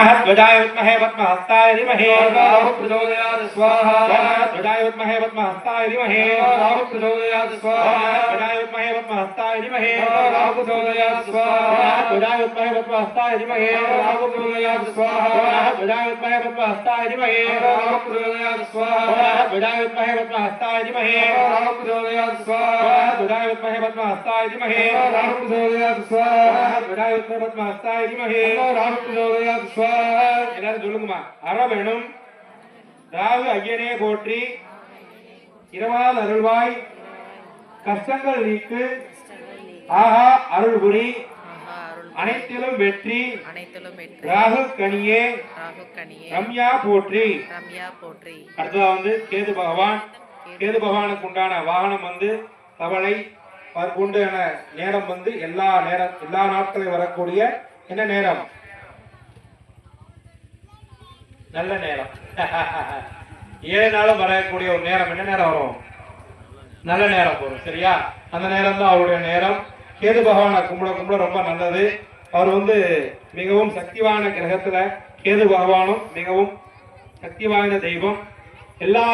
नाहध्वजाय विद्महे पद्महस्ताय धीमहि राहु प्रचोदयात् स्वाहा नाहध्वजाय विद्महे पद्महस्ताय धीमहि राहु प्रचोदयात् स्वाहा नाहध्वजाय विद्महे पद्महस्ताय धीमहि राहु प्रचोदयात् स्वाहा नाहध्वजाय विद्महे पद्महस्ताय धीमहि राहु प्रचोदयात् स्वाहा नाहध्वजाय विद्महे पद्महस्ताय धीमहि राहु प्रचोदयात् स्वाहा नाहध्वजाय विद्महे पद्महस्ताय धीमहि राहु प्रचोदयात् स्वाहा नाहध्वजाय विद्महे पद्महस्ताय धीमहि राहु प्रचोदयात् स्वाहा नाहध्वजाय विद्महे पद्महस्ताय धीमहि राहु प्रचोदयात् स्वाहा எல்லாரும் சொல்லுங்கம்மா. அரவெனும் ராகு ஐயனே போற்றி, இரவால் அருள்வாய், கஷ்டங்கள் நீக்கு, ஆஹா அருள்புரி, அனைத்திலும் வெற்றி, ராகு கனியே, ரம்யா போற்றி. அடுத்ததா கேது பகவான். கேது பகவானுக்கு உண்டான வாகனம் தவளை. அதற்கு உண்டான நேரம் எல்லா நாட்களையும் வரக்கூடிய என்ன நேரம்? நல்ல நேரம். 7 நாளும் வரக்கூடிய ஒரு நேரம் என்ன நேரம் வரும்? நல்ல நேரம் வரும். சரியா? அந்த நேரம் தான் அவருடைய நேரம். கேது பகவானை கும்பிட ரொம்ப நல்லது. அவர் மிகவும் சக்திவான கிரகத்துல கேது பகவானும் மிகவும் சக்தி வாய்ந்த தெய்வம். எல்லா